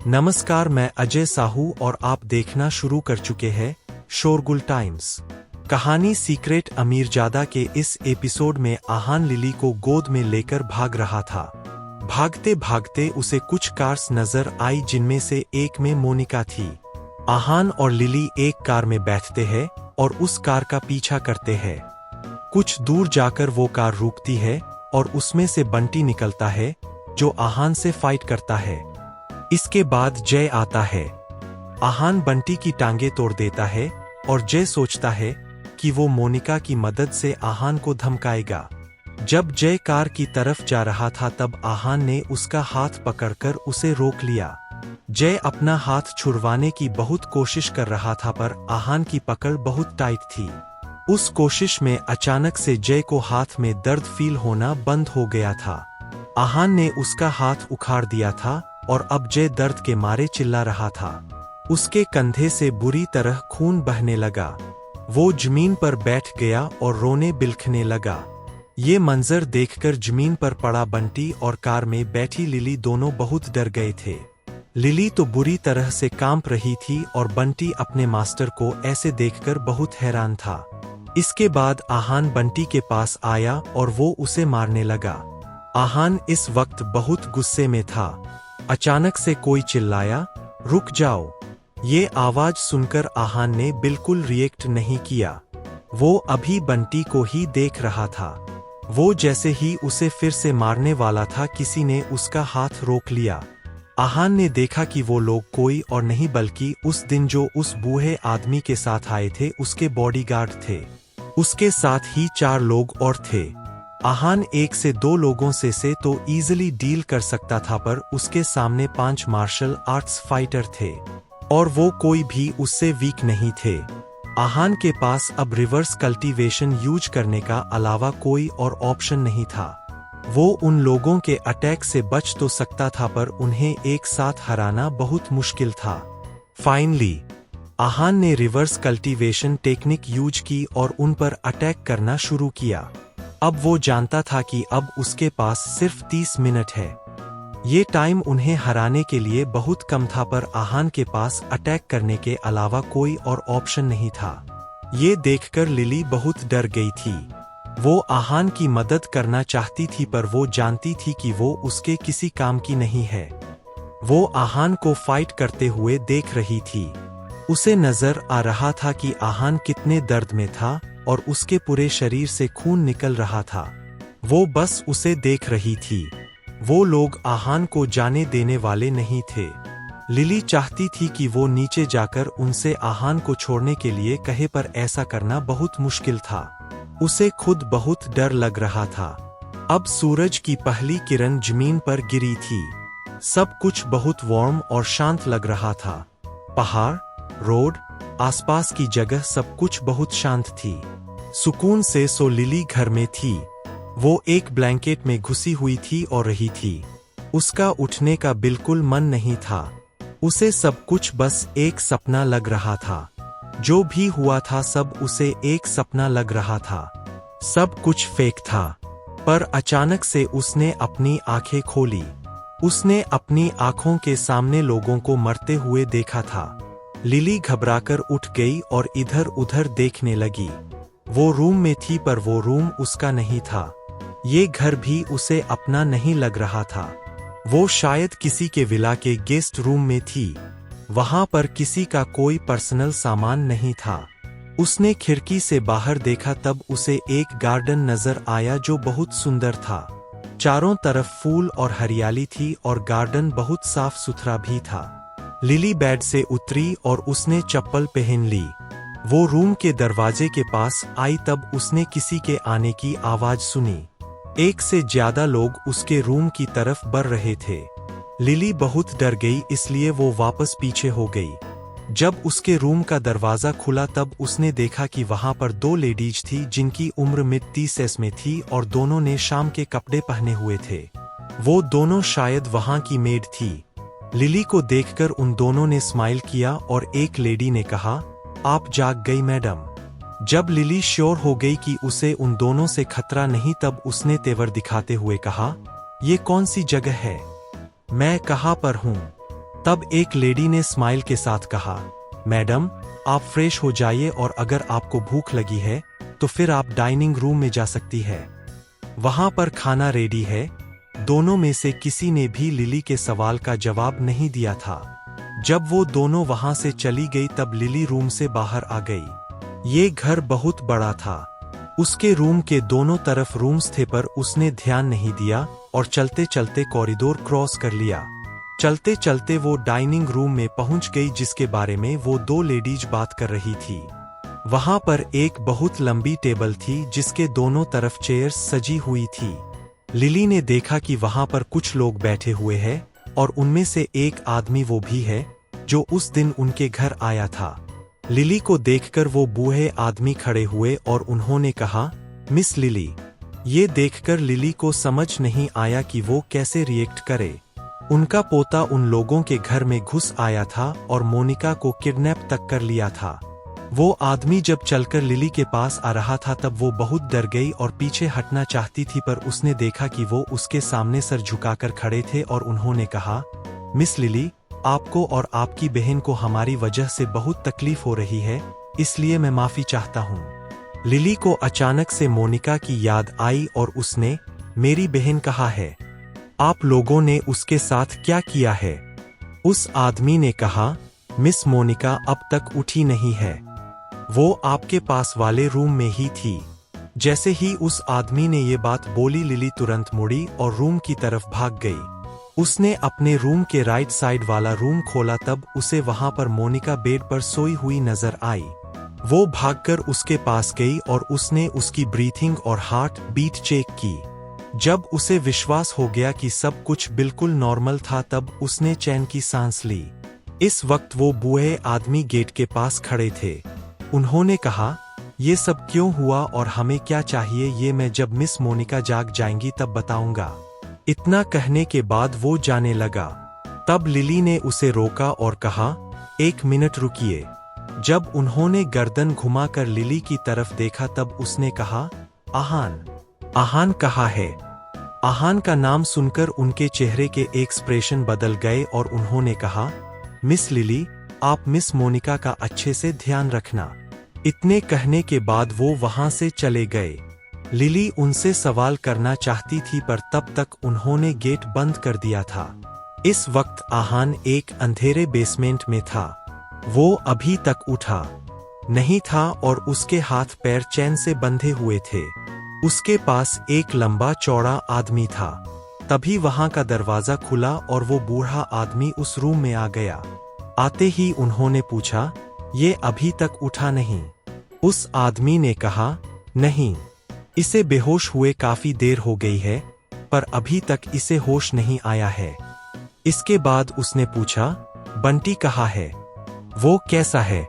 नमस्कार, मैं अजय साहू और आप देखना शुरू कर चुके हैं शोरगुल टाइम्स। कहानी सीक्रेट अमीरजादा के इस एपिसोड में आहान लिली को गोद में लेकर भाग रहा था। भागते भागते उसे कुछ कार्स नजर आई जिनमें से एक में मोनिका थी। आहान और लिली एक कार में बैठते हैं और उस कार का पीछा करते हैं। कुछ दूर जाकर वो कार रुकती है और उसमें से बंटी निकलता है जो आहान से फाइट करता है। इसके बाद जय आता है। आहान बंटी की टांगे तोड़ देता है और जय सोचता है कि वो मोनिका की मदद से आहान को धमकाएगा। जब जय कार की तरफ जा रहा था तब आहान ने उसका हाथ पकड़कर उसे रोक लिया। जय अपना हाथ छुड़वाने की बहुत कोशिश कर रहा था पर आहान की पकड़ बहुत टाइट थी। उस कोशिश में अचानक से जय को हाथ में दर्द फील होना बंद हो गया था। आहान ने उसका हाथ उखाड़ दिया था और अब जय दर्द के मारे चिल्ला रहा था। उसके कंधे से बुरी तरह खून बहने लगा। वो जमीन पर बैठ गया और रोने बिलखने लगा। ये मंजर देखकर जमीन पर पड़ा बंटी और कार में बैठी लिली दोनों बहुत डर गए थे। लिली तो बुरी तरह से कांप रही थी और बंटी अपने मास्टर को ऐसे देखकर बहुत हैरान था। इसके बाद आहान बंटी के पास आया और वो उसे मारने लगा। आहान इस वक्त बहुत गुस्से में था। अचानक से कोई चिल्लाया, रुक जाओ। ये आवाज सुनकर आहान ने बिल्कुल रिएक्ट नहीं किया। वो अभी बंटी को ही देख रहा था। वो जैसे ही उसे फिर से मारने वाला था किसी ने उसका हाथ रोक लिया। आहान ने देखा कि वो लोग कोई और नहीं बल्कि उस दिन जो उस बूढ़े आदमी के साथ आए थे उसके बॉडीगार्ड थे। उसके साथ ही 4 लोग और थे। आहान 1 से 2 लोगों से तो इजीली डील कर सकता था पर उसके सामने 5 मार्शल आर्ट्स फाइटर थे और वो कोई भी उससे वीक नहीं थे। आहान के पास अब रिवर्स कल्टीवेशन यूज करने का अलावा कोई और ऑप्शन नहीं था। वो उन लोगों के अटैक से बच तो सकता था पर उन्हें एक साथ हराना बहुत मुश्किल था। फाइनली आहान ने रिवर्स कल्टीवेशन टेक्निक यूज की और उन पर अटैक करना शुरू किया। अब वो जानता था कि अब उसके पास सिर्फ 30 मिनट है। ये टाइम उन्हें हराने के लिए बहुत कम था पर आहान के पास अटैक करने के अलावा कोई और ऑप्शन नहीं था। ये देखकर लिली बहुत डर गई थी। वो आहान की मदद करना चाहती थी पर वो जानती थी कि वो उसके किसी काम की नहीं है। वो आहान को फाइट करते हुए देख रही थी। उसे नजर आ रहा था कि आहान कितने दर्द में था और उसके पूरे शरीर से खून निकल रहा था। वो बस उसे देख रही थी। वो लोग आहान को जाने देने वाले नहीं थे। लिली चाहती थी कि वो नीचे जाकर उनसे आहान को छोड़ने के लिए कहे पर ऐसा करना बहुत मुश्किल था। उसे खुद बहुत डर लग रहा था। अब सूरज की पहली किरण जमीन पर गिरी थी। सब कुछ बहुत वार्म और शांत लग रहा था। पहाड़, रोड, आसपास की जगह सब कुछ बहुत शांत थी। सुकून से सो लिली घर में थी। वो एक ब्लैंकेट में घुसी हुई थी और रही थी। उसका उठने का बिल्कुल मन नहीं था। उसे सब कुछ बस एक सपना लग रहा था। जो भी हुआ था सब उसे एक सपना लग रहा था। सब कुछ फेक था। पर अचानक से उसने अपनी आंखें खोली। उसने अपनी आंखों के सामने लोगों को मरते हुए देखा था। लिली घबराकर उठ गई और इधर उधर देखने लगी। वो रूम में थी पर वो रूम उसका नहीं था। ये घर भी उसे अपना नहीं लग रहा था। वो शायद किसी के विला के गेस्ट रूम में थी। वहां पर किसी का कोई पर्सनल सामान नहीं था। उसने खिड़की से बाहर देखा तब उसे एक गार्डन नजर आया जो बहुत सुंदर था। चारों तरफ फूल और हरियाली थी और गार्डन बहुत साफ सुथरा भी था। लिली बेड से उतरी और उसने चप्पल पहन ली। वो रूम के दरवाजे के पास आई तब उसने किसी के आने की आवाज सुनी। 1 से ज्यादा लोग उसके रूम की तरफ बढ़ रहे थे। लिली बहुत डर गई इसलिए वो वापस पीछे हो गई। जब उसके रूम का दरवाजा खुला तब उसने देखा कि वहां पर 2 लेडीज थी जिनकी उम्र मिड-30s में थी और दोनों ने शाम के कपड़े पहने हुए थे। वो दोनों शायद वहां की मेड थी। लिली को देखकर उन दोनों ने स्माइल किया और एक लेडी ने कहा, आप जाग गई मैडम। जब लिली श्योर हो गई कि उसे उन दोनों से खतरा नहीं तब उसने तेवर दिखाते हुए कहा, ये कौन सी जगह है? मैं कहाँ पर हूँ? तब एक लेडी ने स्माइल के साथ कहा, मैडम, आप फ्रेश हो जाइए और अगर आपको भूख लगी है तो फिर आप डाइनिंग रूम में जा सकती है। वहां पर खाना रेडी है। दोनों में से किसी ने भी लिली के सवाल का जवाब नहीं दिया था। जब वो दोनों वहां से चली गई तब लिली रूम से बाहर आ गई। ये घर बहुत बड़ा था। उसके रूम के दोनों तरफ रूम्स थे पर उसने ध्यान नहीं दिया और चलते चलते कॉरिडोर क्रॉस कर लिया। चलते चलते वो डाइनिंग रूम में पहुंच गई जिसके बारे में वो दो लेडीज बात कर रही थी। वहां पर एक बहुत लंबी टेबल थी जिसके दोनों तरफ चेयर्स सजी हुई थी। लिली ने देखा कि वहां पर कुछ लोग बैठे हुए हैं और उनमें से एक आदमी वो भी है जो उस दिन उनके घर आया था। लिली को देखकर वो बूढ़े आदमी खड़े हुए और उन्होंने कहा, मिस लिली। ये देखकर लिली को समझ नहीं आया कि वो कैसे रिएक्ट करे। उनका पोता उन लोगों के घर में घुस आया था और मोनिका को किडनैप तक कर लिया था। वो आदमी जब चलकर लिली के पास आ रहा था तब वो बहुत डर गई और पीछे हटना चाहती थी पर उसने देखा कि वो उसके सामने सर झुकाकर खड़े थे और उन्होंने कहा, मिस लिली, आपको और आपकी बहन को हमारी वजह से बहुत तकलीफ हो रही है, इसलिए मैं माफी चाहता हूँ। लिली को अचानक से मोनिका की याद आई और उसने, मेरी बहन कहाँ है? आप लोगों ने उसके साथ क्या किया है? उस आदमी ने कहा, मिस मोनिका अब तक उठी नहीं है। वो आपके पास वाले रूम में ही थी। जैसे ही उस आदमी ने ये बात बोली लिली तुरंत मुड़ी और रूम की तरफ भाग गई। उसने अपने रूम के राइट साइड वाला रूम खोला तब उसे वहां पर मोनिका बेड पर सोई हुई नजर आई। वो भागकर उसके पास गई और उसने उसकी ब्रीथिंग और हार्ट बीट चेक की। जब उसे विश्वास हो गया कि सब कुछ बिल्कुल नॉर्मल था तब उसने चैन की सांस ली। इस वक्त वो बूढ़े आदमी गेट के पास खड़े थे। उन्होंने कहा, ये सब क्यों हुआ और हमें क्या चाहिए ये मैं जब मिस मोनिका जाग जाएंगी तब बताऊंगा। इतना कहने के बाद वो जाने लगा। तब लिली ने उसे रोका और कहा, एक मिनट रुकिए। जब उन्होंने गर्दन घुमाकर लिली की तरफ देखा तब उसने कहा, आहान। आहान कहाँ है? आहान का नाम सुनकर उनके चेहरे के एक्सप्रेशन बदल गए और उन्होंने कहा, मिस लिली, आप मिस मोनिका का अच्छे से ध्यान रखना। इतने कहने के बाद वो वहां से चले गए। लिली उनसे सवाल करना चाहती थी पर तब तक उन्होंने गेट बंद कर दिया था। इस वक्त आहान एक अंधेरे बेसमेंट में था। वो अभी तक उठा नहीं था और उसके हाथ पैर चैन से बंधे हुए थे। उसके पास एक लंबा चौड़ा आदमी था। तभी वहां का दरवाजा खुला और वो बूढ़ा आदमी उस रूम में आ गया। आते ही उन्होंने पूछा, ये अभी तक उठा नहीं? उस आदमी ने कहा, नहीं, इसे बेहोश हुए काफी देर हो गई है पर अभी तक इसे होश नहीं आया है। इसके बाद उसने पूछा, बंटी कहाँ है? वो कैसा है?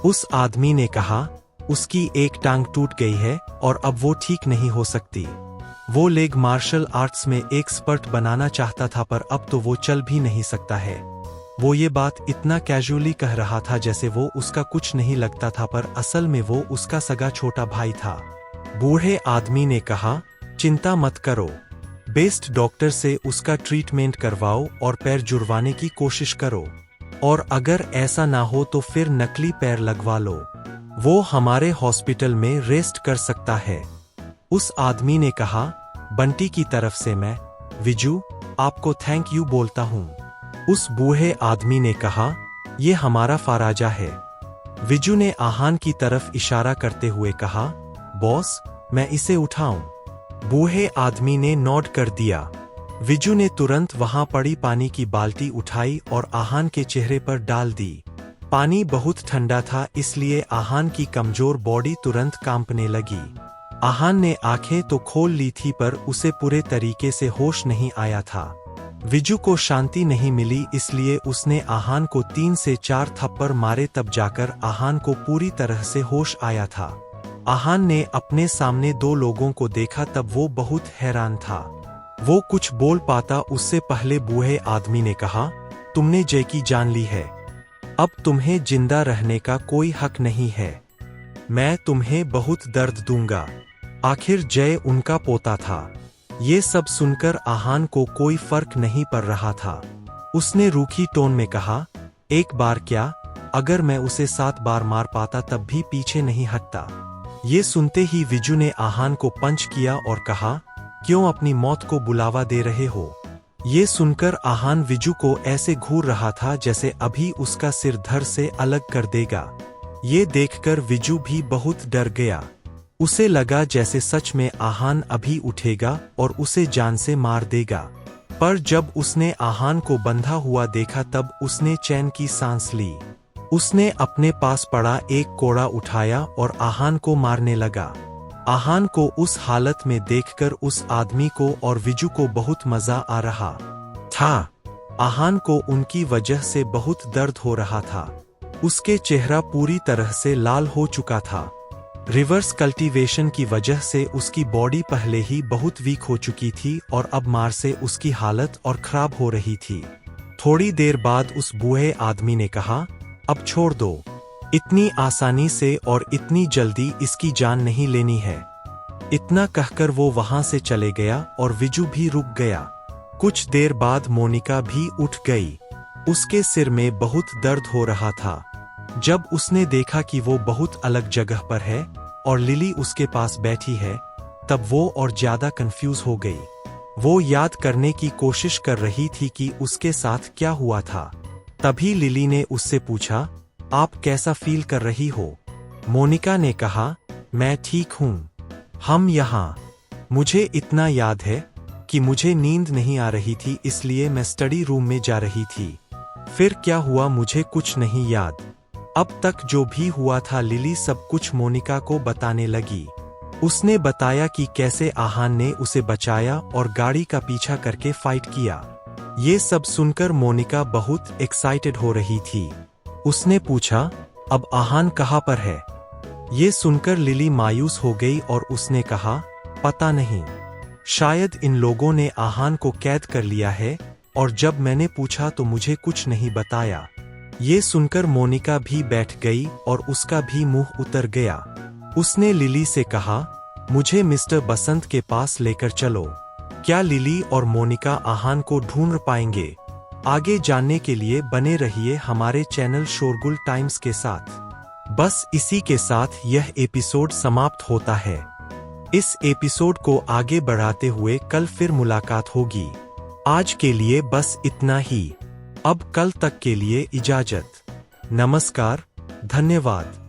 उस आदमी ने कहा, उसकी एक टांग टूट गई है और अब वो ठीक नहीं हो सकती। वो लेग मार्शल आर्ट्स में एक्सपर्ट बनाना चाहता था पर अब तो वो चल भी नहीं सकता है। वो ये बात इतना कैजुअली कह रहा था जैसे वो उसका कुछ नहीं लगता था पर असल में वो उसका सगा छोटा भाई था। बूढ़े आदमी ने कहा, चिंता मत करो, बेस्ट डॉक्टर से उसका ट्रीटमेंट करवाओ और पैर जुड़वाने की कोशिश करो और अगर ऐसा ना हो तो फिर नकली पैर लगवा लो। वो हमारे हॉस्पिटल में रेस्ट कर सकता है। उस आदमी ने कहा, बंटी की तरफ से मैं, विजू, आपको थैंक यू बोलता हूँ। उस बूढ़े आदमी ने कहा, ये हमारा फाराजा है। विजू ने आहान की तरफ इशारा करते हुए कहा, बॉस, मैं इसे उठाऊं? बूढ़े आदमी ने नॉड कर दिया। विजू ने तुरंत वहां पड़ी पानी की बाल्टी उठाई और आहान के चेहरे पर डाल दी। पानी बहुत ठंडा था इसलिए आहान की कमजोर बॉडी तुरंत कांपने लगी। आहान ने आंखें तो खोल ली थी पर उसे पूरे तरीके से होश नहीं आया था। विजू को शांति नहीं मिली इसलिए उसने आहान को 3 से 4 थप्पड़ मारे तब जाकर आहान को पूरी तरह से होश आया था। आहान ने अपने सामने 2 लोगों को देखा तब वो बहुत हैरान था। वो कुछ बोल पाता उससे पहले बूढ़े आदमी ने कहा, तुमने जय की जान ली है। अब तुम्हें जिंदा रहने का कोई हक नहीं है। मैं तुम्हें बहुत दर्द दूंगा। आखिर जय उनका पोता था। ये सब सुनकर आहान को कोई फर्क नहीं पड़ रहा था। उसने रूखी टोन में कहा, एक बार क्या, अगर मैं उसे 7 बार मार पाता तब भी पीछे नहीं हटता। ये सुनते ही विजू ने आहान को पंच किया और कहा, क्यों अपनी मौत को बुलावा दे रहे हो। ये सुनकर आहान विजू को ऐसे घूर रहा था जैसे अभी उसका सिर धड़ से अलग कर देगा। ये देखकर विजू भी बहुत डर गया। उसे लगा जैसे सच में आहान अभी उठेगा और उसे जान से मार देगा। पर जब उसने आहान को बंधा हुआ देखा तब उसने चैन की सांस ली। उसने अपने पास पड़ा एक कोड़ा उठाया और आहान को मारने लगा। आहान को उस हालत में देखकर उस आदमी को और विजू को बहुत मजा आ रहा था। आहान को उनकी वजह से बहुत दर्द हो रहा था। उसके चेहरा पूरी तरह से लाल हो चुका था। रिवर्स कल्टीवेशन की वजह से उसकी बॉडी पहले ही बहुत वीक हो चुकी थी और अब मार से उसकी हालत और खराब हो रही थी। थोड़ी देर बाद उस बूढ़े आदमी ने कहा, अब छोड़ दो, इतनी आसानी से और इतनी जल्दी इसकी जान नहीं लेनी है। इतना कहकर वो वहां से चले गया और विजू भी रुक गया। कुछ देर बाद मोनिका भी उठ गई। उसके सिर में बहुत दर्द हो रहा था। जब उसने देखा कि वो बहुत अलग जगह पर है और लिली उसके पास बैठी है, तब वो और ज्यादा कंफ्यूज हो गई। वो याद करने की कोशिश कर रही थी कि उसके साथ क्या हुआ था। तभी लिली ने उससे पूछा, आप कैसा फील कर रही हो। मोनिका ने कहा, मैं ठीक हूँ। हम यहाँ। मुझे इतना याद है कि मुझे नींद नहीं आ रही थी, इसलिए मैं स्टडी रूम में जा रही थी। फिर क्या हुआ मुझे कुछ नहीं याद। अब तक जो भी हुआ था लिली सब कुछ मोनिका को बताने लगी। उसने बताया कि कैसे आहान ने उसे बचाया और गाड़ी का पीछा करके फाइट किया। ये सब सुनकर मोनिका बहुत एक्साइटेड हो रही थी। उसने पूछा, अब आहान कहाँ पर है। ये सुनकर लिली मायूस हो गई और उसने कहा, पता नहीं, शायद इन लोगों ने आहान को कैद कर लिया है और जब मैंने पूछा तो मुझे कुछ नहीं बताया। ये सुनकर मोनिका भी बैठ गई और उसका भी मुंह उतर गया। उसने लिली से कहा, मुझे मिस्टर बसंत के पास लेकर चलो। क्या लिली और मोनिका आहान को ढूंढ पाएंगे? आगे जानने के लिए बने रहिए हमारे चैनल शोरगुल टाइम्स के साथ। बस इसी के साथ यह एपिसोड समाप्त होता है। इस एपिसोड को आगे बढ़ाते हुए कल फिर मुलाकात होगी। आज के लिए बस इतना ही। अब कल तक के लिए इजाजत। नमस्कार, धन्यवाद।